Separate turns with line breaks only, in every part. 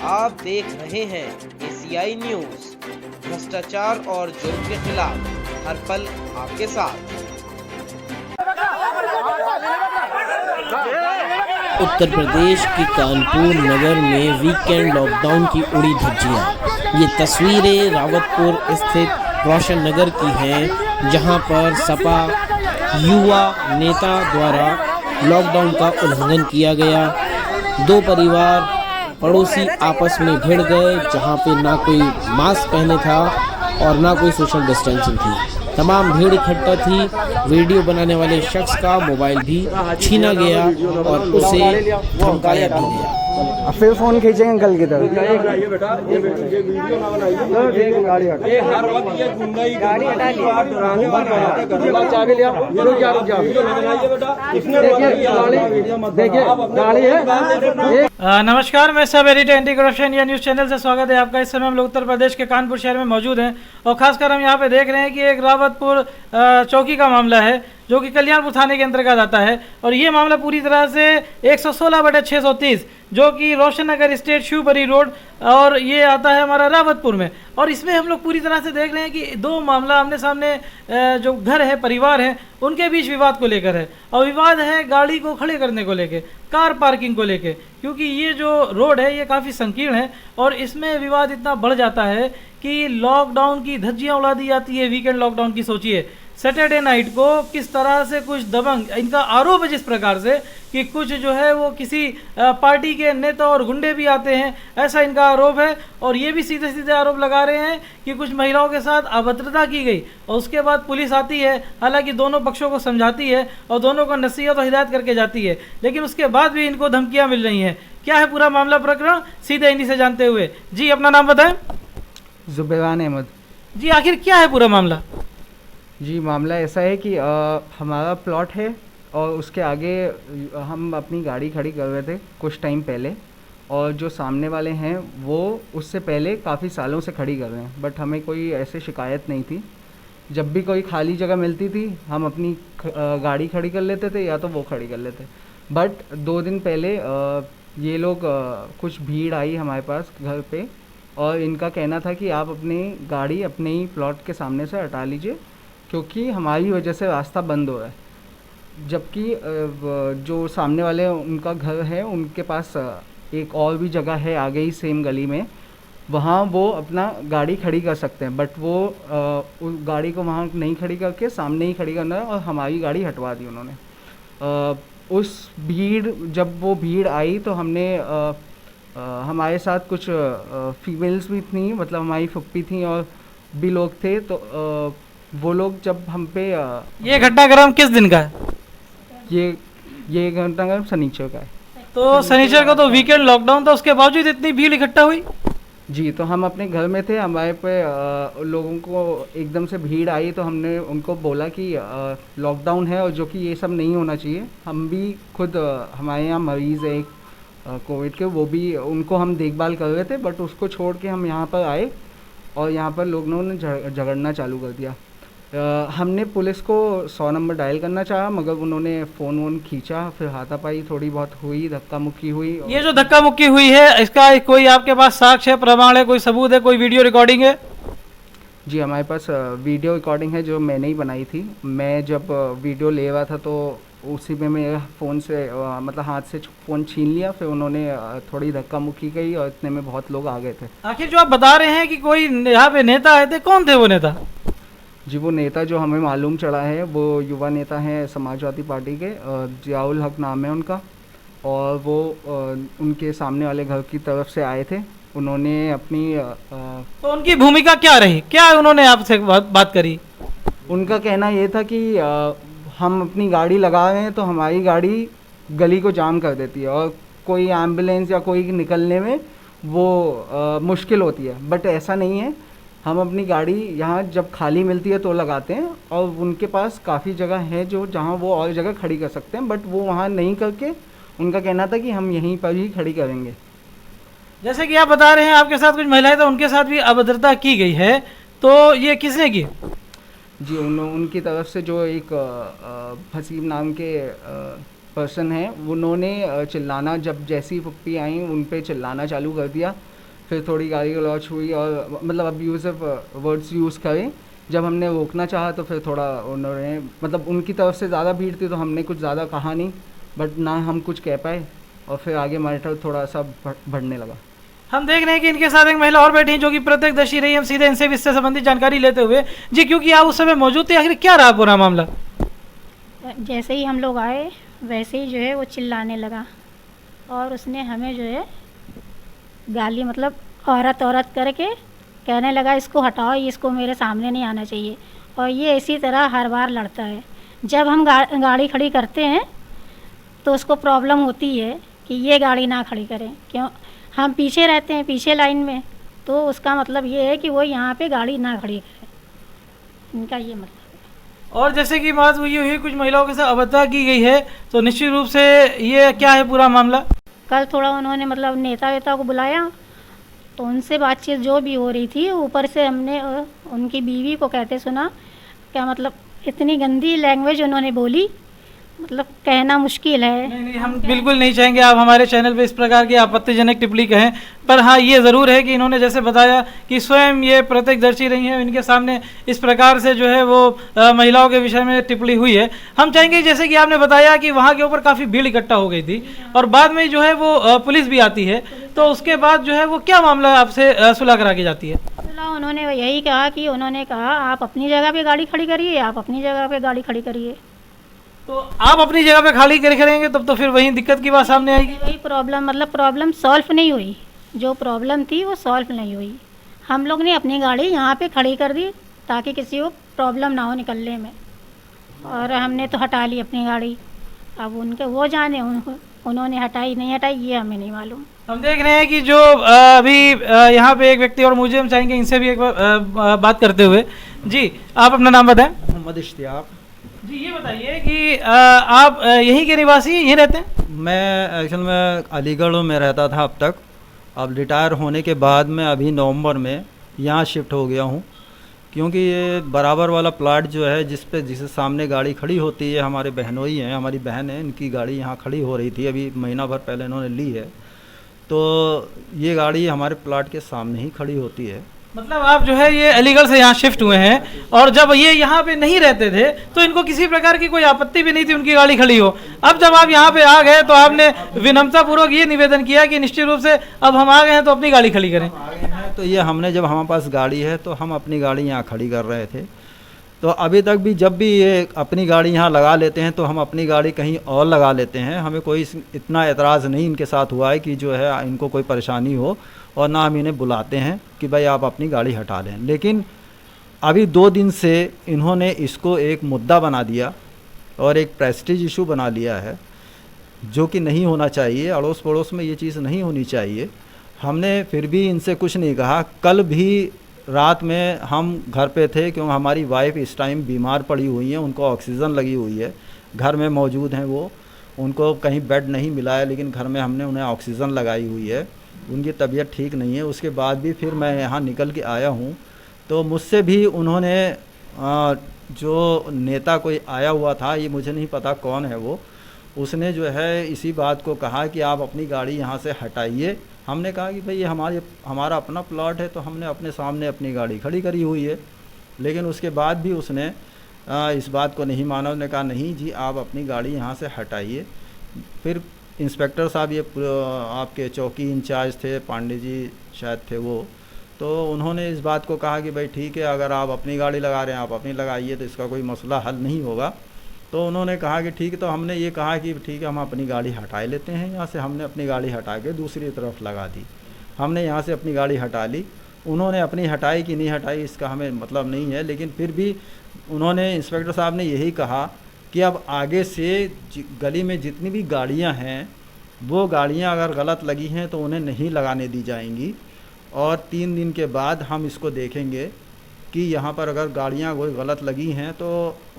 आप देख रहे हैं एसीआई न्यूज। भ्रष्टाचार और जुर्म के खिलाफ हर पल आपके साथ।
उत्तर प्रदेश के कानपुर नगर में वीकेंड लॉकडाउन की उड़ी धज्जियां। ये तस्वीरें रावतपुर स्थित रोशन नगर की हैं, जहां पर सपा युवा नेता द्वारा लॉकडाउन का उल्लंघन किया गया। दो परिवार पड़ोसी आपस में भिड़ गए, जहां पे ना कोई मास्क पहने था और ना कोई सोशल डिस्टेंसिंग थी। तमाम भीड़ इकट्ठा थी। वीडियो बनाने वाले शख्स का मोबाइल भी छीना गया और उसे धमकाया भी गया।
फिर फोन खींचेंगे अंकल की तरफ।
नमस्कार, मैं sub editor anti corruption India news channel से स्वागत है आपका। इस समय हम लोग उत्तर प्रदेश के कानपुर शहर में मौजूद हैं और खासकर हम यहाँ पे देख रहे हैं कि एक रावतपुर चौकी का मामला है जो कि कल्याणपुर थाने के अंतर्गत आता है। और ये मामला पूरी तरह से 116/630 जो कि रोशन नगर स्टेट शिवपुरी रोड और ये आता है हमारा रावतपुर में। और इसमें हम लोग पूरी तरह से देख रहे हैं कि दो मामला आमने सामने जो घर है, परिवार है, उनके बीच विवाद को लेकर है। और विवाद है गाड़ी को खड़े करने को लेकर, कार पार्किंग को लेकर, क्योंकि ये जो रोड है ये काफ़ी संकीर्ण है और इसमें विवाद इतना बढ़ जाता है कि लॉकडाउन की धज्जियाँ उड़ा दी जाती है। वीकेंड लॉकडाउन की सोचिए, सैटरडे नाइट को किस तरह से कुछ दबंग, इनका आरोप है जिस प्रकार से कि कुछ जो है वो किसी पार्टी के नेता और गुंडे भी आते हैं, ऐसा इनका आरोप है। और ये भी सीधे सीधे आरोप लगा रहे हैं कि कुछ महिलाओं के साथ अभद्रता की गई और उसके बाद पुलिस आती है, हालांकि दोनों पक्षों को समझाती है और दोनों को नसीहत और हिदायत करके जाती है, लेकिन उसके बाद भी इनको धमकियाँ मिल रही हैं। क्या है पूरा मामला प्रकरण, सीधे इन्हीं से जानते हुए। जी अपना नाम बताएं।
जुबैरान अहमद।
जी आखिर क्या है पूरा मामला?
जी मामला ऐसा है कि हमारा प्लॉट है और उसके आगे हम अपनी गाड़ी खड़ी कर रहे थे कुछ टाइम पहले, और जो सामने वाले हैं वो उससे पहले काफ़ी सालों से खड़ी कर रहे हैं, बट हमें कोई ऐसे शिकायत नहीं थी। जब भी कोई खाली जगह मिलती थी हम अपनी गाड़ी खड़ी कर लेते थे या तो वो खड़ी कर लेते। बट 2 दिन पहले ये लोग कुछ भीड़ आई हमारे पास घर पे और इनका कहना था कि आप अपनी गाड़ी अपने ही प्लॉट के सामने से हटा लीजिए क्योंकि हमारी वजह से रास्ता बंद हो रहा है। जबकि जो सामने वाले उनका घर है उनके पास एक और भी जगह है आगे ही सेम गली में, वहाँ वो अपना गाड़ी खड़ी कर सकते हैं, बट वो उस गाड़ी को वहाँ नहीं खड़ी करके सामने ही खड़ी करना है और हमारी गाड़ी हटवा दी उन्होंने। उस भीड़, जब वो भीड़ आई तो हमने हमारे साथ कुछ फीमेल्स भी थी, मतलब हमारी फुप्पी थी और भी लोग थे, तो वो लोग जब हम पे
ये घटनाक्रम किस दिन का है?
ये घटनाक्रम शनिचर का है।
तो शनिचर को तो वीकेंड लॉकडाउन था, उसके बावजूद इतनी भीड़ इकट्ठा हुई?
जी, तो हम अपने घर में थे, हमारे पे लोगों को एकदम से भीड़ आई तो हमने उनको बोला कि लॉकडाउन है और जो कि ये सब नहीं होना चाहिए। हम भी खुद हमारे यहाँ मरीज़ है एक कोविड के, वो भी उनको हम देखभाल कर रहे थे, बट उसको छोड़ के हम यहाँ पर आए और यहाँ पर लोगों ने झगड़ना चालू कर दिया। हमने पुलिस को 100 नंबर डायल करना चाहा मगर उन्होंने फ़ोन वोन खींचा, फिर हाथापाई थोड़ी बहुत हुई, धक्का मुक्की हुई।
ये जो धक्का मुक्की हुई है इसका कोई आपके पास साक्ष्य है, प्रमाण है, कोई सबूत है, कोई वीडियो रिकॉर्डिंग है?
जी हमारे पास वीडियो रिकॉर्डिंग है जो मैंने ही बनाई थी। मैं जब वीडियो ले रहा था तो उसी में मेरे फ़ोन से मतलब हाथ से फ़ोन छीन लिया, फिर उन्होंने थोड़ी धक्का मुक्की की और इतने में बहुत लोग आ गए थे।
आखिर जो आप बता रहे हैं कि कोई यहाँ पे नेता आए थे, कौन थे वो नेता?
जी वो नेता जो हमें मालूम चला है वो युवा नेता हैं समाजवादी पार्टी के, जियाउल हक नाम है उनका, और वो उनके सामने वाले घर की तरफ से आए थे। उन्होंने अपनी
तो उनकी भूमिका क्या रही, क्या उन्होंने आपसे बात करी?
उनका कहना ये था कि हम अपनी गाड़ी लगा रहे हैं तो हमारी गाड़ी गली को जाम कर देती है और कोई एम्बुलेंस या कोई निकलने में वो मुश्किल होती है, बट ऐसा नहीं है। हम अपनी गाड़ी यहाँ जब खाली मिलती है तो लगाते हैं और उनके पास काफ़ी जगह है जो जहाँ वो और जगह खड़ी कर सकते हैं, बट वो वहाँ नहीं करके उनका कहना था कि हम यहीं पर ही खड़ी करेंगे।
जैसे कि आप बता रहे हैं आपके साथ कुछ महिलाएं तो उनके साथ भी अभद्रता की गई है, तो ये किसने की?
जी उनकी तरफ से जो एक फसीम नाम के पर्सन है उन्होंने चिल्लाना, जब जैसी पप्पी आई उन पे चिल्लाना चालू कर दिया फिर थोड़ी गाली गलौच हुई और मतलब अब्यूज़िव वर्ड्स यूज़ करें। जब हमने रोकना चाहा तो फिर थोड़ा उन्होंने मतलब उनकी तरफ से ज़्यादा भीड़ थी तो हमने कुछ ज़्यादा कहा नहीं, बट ना हम कुछ कह पाए और फिर आगे मैटर थोड़ा सा बढ़ने लगा।
हम देख रहे हैं कि इनके साथ एक महिला और बैठी हैं जो कि प्रत्यक्षदर्शी रही। हम सीधे इनसे भी इससे संबंधित जानकारी लेते हुए जी, क्योंकि आप उस समय मौजूद थे, आखिर क्या रहा पूरा मामला?
जैसे ही हम लोग आए वैसे ही जो है वो चिल्लाने लगा और उसने हमें जो है गाली मतलब औरत औरत करके कहने लगा इसको हटाओ, इसको मेरे सामने नहीं आना चाहिए। और ये इसी तरह हर बार लड़ता है। जब हम गाड़ी खड़ी करते हैं तो उसको प्रॉब्लम होती है कि ये गाड़ी ना खड़ी करें, क्यों हम पीछे रहते हैं पीछे लाइन में, तो उसका मतलब ये है कि वो यहाँ पे गाड़ी ना खड़ी करें, इनका ये मतलब।
और जैसे कि बात हुई हुई कुछ महिलाओं के साथ अभद्रता की गई है, तो निश्चित रूप से ये क्या है पूरा मामला?
कल थोड़ा उन्होंने मतलब नेता वेता को बुलाया तो उनसे बातचीत जो भी हो रही थी ऊपर से हमने उनकी बीवी को कहते सुना। क्या मतलब इतनी गंदी लैंग्वेज उन्होंने बोली, मतलब कहना मुश्किल है।
नहीं, हम बिल्कुल नहीं चाहेंगे आप हमारे चैनल पे इस प्रकार की आपत्तिजनक टिप्पणी कहें, पर हाँ ये ज़रूर है कि इन्होंने जैसे बताया कि स्वयं ये प्रत्यक्षदर्शी रही हैं, इनके सामने इस प्रकार से जो है वो महिलाओं के विषय में टिप्पणी हुई है। हम चाहेंगे जैसे कि आपने बताया कि वहाँ के ऊपर काफ़ी भीड़ इकट्ठा हो गई थी और बाद में जो है वो पुलिस भी आती है, तो उसके बाद जो है वो क्या मामला आपसे सुलह करा के जाती है?
उन्होंने यही कहा कि उन्होंने कहा आप अपनी जगह पे गाड़ी खड़ी करिए, आप अपनी जगह पे गाड़ी खड़ी करिए।
तो आप अपनी जगह पे खाली करेंगे तब तो फिर वही दिक्कत की बात सामने आएगी।
वही प्रॉब्लम मतलब प्रॉब्लम सॉल्व नहीं हुई, जो प्रॉब्लम थी वो सॉल्व नहीं हुई। हम लोग ने अपनी गाड़ी यहाँ पे खड़ी कर दी ताकि किसी को प्रॉब्लम ना हो निकलने में, और हमने तो हटा ली अपनी गाड़ी। अब उनके वो जाने उन्होंने हटाई नहीं हटाई ये हमें नहीं मालूम।
हम देख रहे हैं कि जो अभी यहाँ पे एक व्यक्ति और मुझे हम चाहेंगे इनसे भी एक बात करते हुए। जी आप अपना नाम बताएं।
मोहम्मद इश्तियाक।
जी ये बताइए कि आप यहीं के निवासी यहीं रहते हैं?
मैं एक्चुअल में अलीगढ़ में रहता था अब तक। अब रिटायर होने के बाद मैं अभी नवंबर में यहाँ शिफ्ट हो गया हूँ, क्योंकि ये बराबर वाला प्लाट जो है जिससे सामने गाड़ी खड़ी होती है, हमारे बहनोई हैं, हमारी बहन है, इनकी गाड़ी यहाँ खड़ी हो रही थी, अभी महीना भर पहले इन्होंने ली है। तो ये गाड़ी हमारे प्लाट के सामने ही खड़ी होती है।
मतलब आप जो है ये अलीगढ़ से यहाँ शिफ्ट हुए हैं, और जब ये यहाँ पे नहीं रहते थे तो इनको किसी प्रकार की कोई आपत्ति भी नहीं थी उनकी गाड़ी खड़ी हो। अब जब आप यहाँ पे आ गए तो आपने विनम्रतापूर्वक ये निवेदन किया कि निश्चित रूप से अब हम आ गए हैं तो अपनी गाड़ी खड़ी करें।
तो ये हमने जब हमारे पास गाड़ी है तो हम अपनी गाड़ी यहाँ खड़ी कर रहे थे। तो अभी तक भी जब भी ये अपनी गाड़ी यहाँ लगा लेते हैं तो हम अपनी गाड़ी कहीं और लगा लेते हैं। हमें कोई इतना एतराज़ नहीं इनके साथ हुआ है कि जो है इनको कोई परेशानी हो, और ना हम इन्हें बुलाते हैं कि भाई आप अपनी गाड़ी हटा लें। लेकिन अभी 2 दिन से इन्होंने इसको एक मुद्दा बना दिया और एक प्रेस्टीज इशू बना लिया है, जो कि नहीं होना चाहिए। अड़ोस पड़ोस में ये चीज़ नहीं होनी चाहिए। हमने फिर भी इनसे कुछ नहीं कहा। कल भी रात में हम घर पे थे, क्योंकि हमारी वाइफ इस टाइम बीमार पड़ी हुई हैं, उनको ऑक्सीजन लगी हुई है, घर में मौजूद हैं वो, उनको कहीं बेड नहीं मिला है, लेकिन घर में हमने उन्हें ऑक्सीजन लगाई हुई है, उनकी तबीयत ठीक नहीं है। उसके बाद भी फिर मैं यहाँ निकल के आया हूँ, तो मुझसे भी उन्होंने जो नेता कोई आया हुआ था, ये मुझे नहीं पता कौन है वो, उसने जो है इसी बात को कहा कि आप अपनी गाड़ी यहाँ से हटाइए। हमने कहा कि भाई ये हमारा अपना प्लॉट है, तो हमने अपने सामने अपनी गाड़ी खड़ी करी हुई है। लेकिन उसके बाद भी उसने इस बात को नहीं माना। उसने कहा नहीं जी आप अपनी गाड़ी यहाँ से हटाइए। फिर इंस्पेक्टर साहब, ये आपके चौकी इंचार्ज थे, पांडे जी शायद थे वो, तो उन्होंने इस बात को कहा कि भाई ठीक है, अगर आप अपनी गाड़ी लगा रहे हैं आप अपनी लगाइए, तो इसका कोई मसला हल नहीं होगा। तो उन्होंने कहा कि ठीक है। तो हमने ये कहा कि ठीक है हम अपनी गाड़ी हटा लेते हैं यहाँ से। हमने अपनी गाड़ी हटा के दूसरी तरफ लगा दी। हमने यहाँ से अपनी गाड़ी हटा ली। उन्होंने अपनी हटाई कि नहीं हटाई इसका हमें मतलब नहीं है, लेकिन फिर भी उन्होंने, इंस्पेक्टर साहब ने यही कहा कि अब आगे से गली में जितनी भी गाड़ियाँ हैं, वो गाड़ियाँ अगर गलत लगी हैं तो उन्हें नहीं लगाने दी जाएंगी, और 3 दिन के बाद हम इसको देखेंगे कि यहाँ पर अगर गाड़ियाँ कोई गलत लगी हैं तो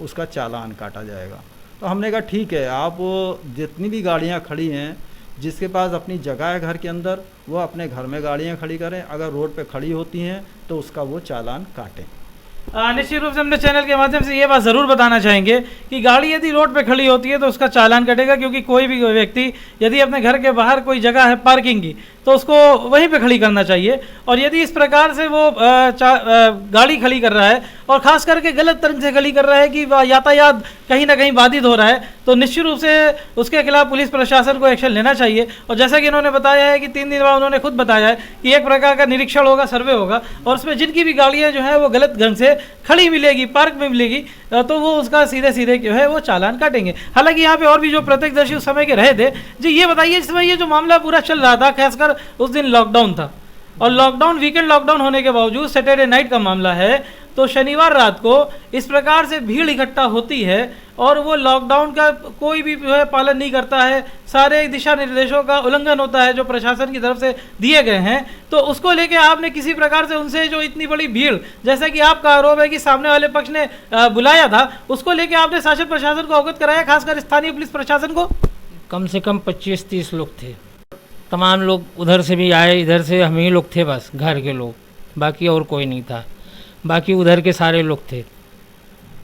उसका चालान काटा जाएगा। तो हमने कहा ठीक है, आप जितनी भी गाड़ियाँ खड़ी हैं, जिसके पास अपनी जगह है घर के अंदर, वो अपने घर में गाड़ियाँ खड़ी करें, अगर रोड पे खड़ी होती हैं तो उसका वो चालान काटें।
निश्चित रूप से हमने चैनल के माध्यम से ये बात ज़रूर बताना चाहेंगे कि गाड़ी यदि रोड पे खड़ी होती है तो उसका चालान कटेगा, क्योंकि कोई भी व्यक्ति यदि अपने घर के बाहर कोई जगह है पार्किंग की, तो उसको वहीं पे खड़ी करना चाहिए। और यदि इस प्रकार से वो गाड़ी खड़ी कर रहा है और ख़ास करके गलत तरह से खड़ी कर रहा है कि यातायात कहीं ना कहीं बाधित हो रहा है, तो निश्चित रूप से उसके खिलाफ पुलिस प्रशासन को एक्शन लेना चाहिए। और जैसा कि इन्होंने बताया है कि 3 दिन बाद उन्होंने खुद बताया है कि एक प्रकार का निरीक्षण होगा, सर्वे होगा, और उसमें जिनकी भी गाड़ियाँ जो है वो गलत ढंग से खड़ी मिलेगी, पार्क में मिलेगी, तो वो उसका सीधे सीधे जो है वो चालान काटेंगे। हालांकि यहाँ पे और भी जो प्रत्यक्षदर्शी उस समय के रहे थे, जी ये बताइए इस समय ये जो मामला पूरा चल रहा था, खासकर उस दिन लॉकडाउन था और लॉकडाउन वीकेंड लॉकडाउन होने के बावजूद सैटरडे नाइट का मामला है, तो शनिवार रात को इस प्रकार से भीड़ इकट्ठा होती है और वो लॉकडाउन का कोई भी जो है पालन नहीं करता है, सारे दिशा निर्देशों का उल्लंघन होता है जो प्रशासन की तरफ से दिए गए हैं, तो उसको लेके आपने किसी प्रकार से उनसे जो इतनी बड़ी भीड़, जैसा कि आपका आरोप है कि सामने वाले पक्ष ने बुलाया था, उसको लेके आपने शासन प्रशासन को अवगत कराया, खासकर स्थानीय पुलिस प्रशासन को?
कम से कम 25-30 लोग थे, तमाम लोग उधर से भी आए, इधर से हम ही लोग थे बस घर के लोग, बाकी और कोई नहीं था, बाकी उधर के सारे लोग थे।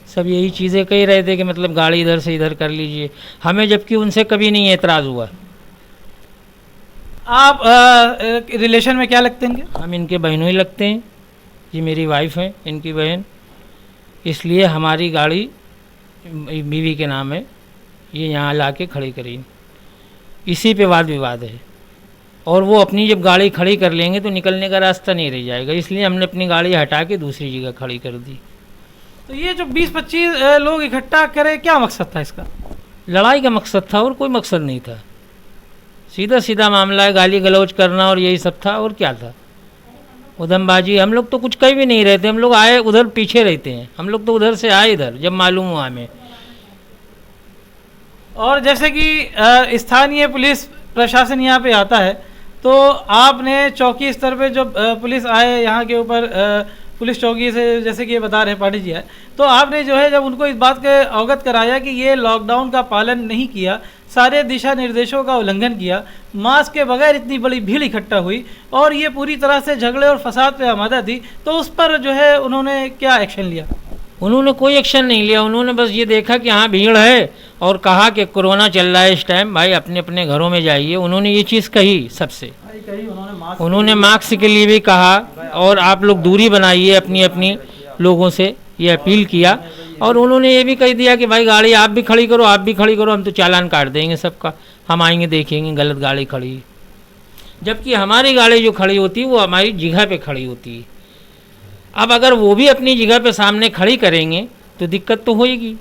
सब यही चीज़ें कह रहे थे कि मतलब गाड़ी इधर से इधर कर लीजिए, हमें जबकि उनसे कभी नहीं एतराज़ हुआ।
आप रिलेशन में क्या लगते हैं?
हम इनके बहनों ही लगते हैं, ये मेरी वाइफ है, इनकी बहन, इसलिए हमारी गाड़ी बीवी के नाम है, ये यहाँ ला के खड़ी करी, इसी पे वाद विवाद है। और वो अपनी जब गाड़ी खड़ी कर लेंगे तो निकलने का रास्ता नहीं रह जाएगा, इसलिए हमने अपनी गाड़ी हटा के दूसरी जगह खड़ी कर दी।
तो ये जो 20-25 लोग इकट्ठा करे, क्या मकसद था इसका?
लड़ाई का मकसद था और कोई मकसद नहीं था, सीधा सीधा मामला है, गाली गलौज करना और यही सब था, और क्या था, उधमबाजी। हम लोग तो कुछ कहीं भी नहीं रहते, हम लोग आए उधर पीछे रहते हैं, हम लोग तो उधर से आए इधर जब मालूम हुआ हमें।
और जैसे कि स्थानीय पुलिस प्रशासन यहाँ पे आता है, तो आपने चौकी स्तर पे जब पुलिस आए यहाँ के ऊपर, पुलिस चौकी से, जैसे कि ये बता रहे पाटिल जी है, तो आपने जो है जब उनको इस बात के अवगत कराया कि ये लॉकडाउन का पालन नहीं किया, सारे दिशा निर्देशों का उल्लंघन किया, मास्क के बगैर इतनी बड़ी भीड़ इकट्ठा हुई और ये पूरी तरह से झगड़े और फसाद पे आमादा थी, तो उस पर जो है उन्होंने क्या एक्शन लिया?
उन्होंने कोई एक्शन नहीं लिया, उन्होंने बस ये देखा कि हाँ भीड़ है और कहा कि कोरोना चल रहा है इस टाइम, भाई अपने अपने घरों में जाइए। उन्होंने ये चीज़ कही सबसे, उन्होंने मास्क के लिए भी कहा और आप लोग दूरी बनाइए अपनी अपनी लोगों से, ये अपील किया। और उन्होंने ये भी कह दिया कि भाई गाड़ी आप भी खड़ी करो, आप भी खड़ी करो, हम तो चालान काट देंगे सबका, हम आएंगे देखेंगे गलत गाड़ी खड़ी। जबकि हमारी गाड़ी जो खड़ी होती है वो हमारी जगह पे खड़ी होती है। अब अगर वो भी अपनी जगह पे सामने खड़ी करेंगे तो दिक्कत तो होएगी,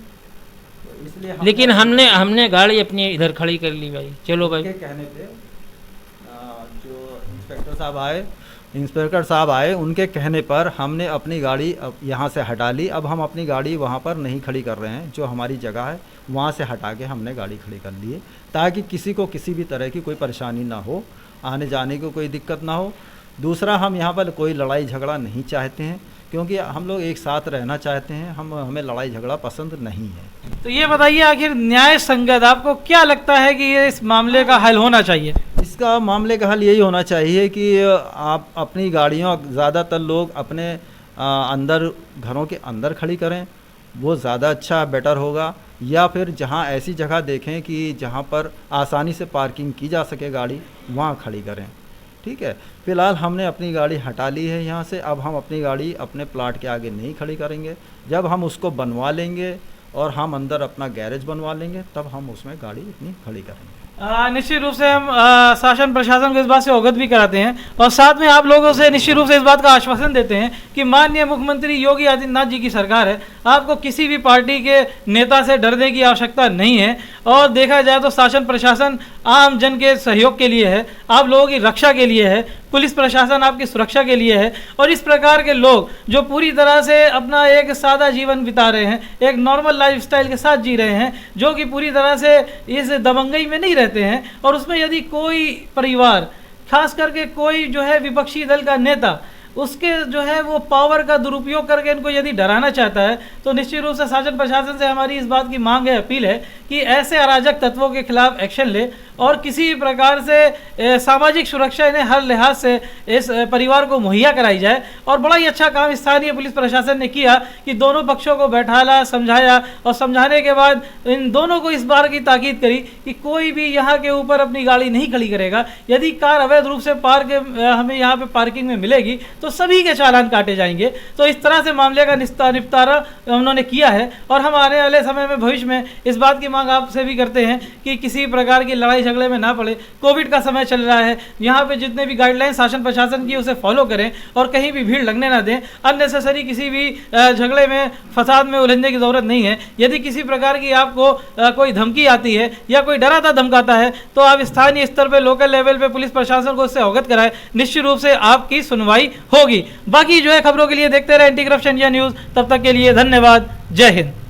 लेकिन हमने गाड़ी अपनी इधर खड़ी कर ली भाई, चलो भाई।
कहने पे जो इंस्पेक्टर साहब आए उनके कहने पर हमने अपनी गाड़ी अब यहाँ से हटा ली। अब हम अपनी गाड़ी वहाँ पर नहीं खड़ी कर रहे हैं, जो हमारी जगह है वहाँ से हटा के हमने गाड़ी खड़ी कर ली है, ताकि किसी को किसी भी तरह की कोई परेशानी ना हो, आने जाने को कोई दिक्कत ना हो। दूसरा, हम यहाँ पर कोई लड़ाई झगड़ा नहीं चाहते हैं, क्योंकि हम लोग एक साथ रहना चाहते हैं, हमें लड़ाई झगड़ा पसंद नहीं है।
तो ये बताइए, आखिर न्याय संगत आपको क्या लगता है कि ये इस मामले का हल होना चाहिए?
इसका मामले का हल यही होना चाहिए कि आप अपनी गाड़ियों, ज़्यादातर लोग अपने अंदर, घरों के अंदर खड़ी करें, वो ज़्यादा अच्छा बेटर होगा। या फिर जहाँ ऐसी जगह देखें कि जहाँ पर आसानी से पार्किंग की जा सके गाड़ी, वहाँ खड़ी करें। ठीक है, फ़िलहाल हमने अपनी गाड़ी हटा ली है यहाँ से। अब हम अपनी गाड़ी अपने प्लाट के आगे नहीं खड़ी करेंगे, जब हम उसको बनवा लेंगे और हम अंदर अपना गैरेज बनवा लेंगे तब हम उसमें गाड़ी अपनी खड़ी करेंगे।
निश्चित रूप से हम शासन प्रशासन को इस बात से अवगत भी कराते हैं और साथ में आप लोगों से निश्चित रूप से इस बात का आश्वासन देते हैं कि माननीय मुख्यमंत्री योगी आदित्यनाथ जी की सरकार है, आपको किसी भी पार्टी के नेता से डरने की आवश्यकता नहीं है। और देखा जाए तो शासन प्रशासन आम जन के सहयोग के लिए है, आप लोगों की रक्षा के लिए है, पुलिस प्रशासन आपकी सुरक्षा के लिए है। और इस प्रकार के लोग जो पूरी तरह से अपना एक सादा जीवन बिता रहे हैं, एक नॉर्मल लाइफस्टाइल के साथ जी रहे हैं, जो कि पूरी तरह से इस दबंगई में नहीं रहते हैं, और उसमें यदि कोई परिवार, खास करके कोई जो है विपक्षी दल का नेता, उसके जो है वो पावर का दुरुपयोग करके इनको यदि डराना चाहता है, तो निश्चित रूप से शासन प्रशासन से हमारी इस बात की मांग है, अपील है कि ऐसे अराजक तत्वों के खिलाफ एक्शन ले और किसी प्रकार से सामाजिक सुरक्षा इन्हें हर लिहाज से इस परिवार को मुहैया कराई जाए। और बड़ा ही अच्छा काम स्थानीय पुलिस प्रशासन ने किया कि दोनों पक्षों को बैठाला, समझाया और समझाने के बाद इन दोनों को इस बार की ताकीद करी कि कोई भी यहाँ के ऊपर अपनी गाड़ी नहीं खड़ी करेगा। यदि कार अवैध रूप से हमें यहाँ पे पार्किंग में मिलेगी तो सभी के चालान काटे जाएंगे। तो इस तरह से मामले का निपटारा उन्होंने किया है। और हम आने वाले समय में भविष्य में इस बात की मांग आपसे भी करते हैं कि किसी प्रकार की लड़ाई झगड़े में ना पड़े। कोविड का समय चल रहा है, यहाँ पे जितने भी गाइडलाइन शासन प्रशासन की उसे फॉलो करें और कहीं भी भीड़ लगने ना दें। अननेसेसरी किसी भी झगड़े में, फसाद में उलझने की ज़रूरत नहीं है। यदि किसी प्रकार की आपको कोई धमकी आती है या कोई डराता धमकाता है तो आप स्थानीय स्तर पर, लोकल लेवल पे पुलिस प्रशासन को उससे अवगत कराएं। निश्चित रूप से आपकी सुनवाई होगी। बाकी जो है खबरों के लिए देखते रहे एंटी करप्शन इंडिया न्यूज़। तब तक के लिए धन्यवाद। जय हिंद।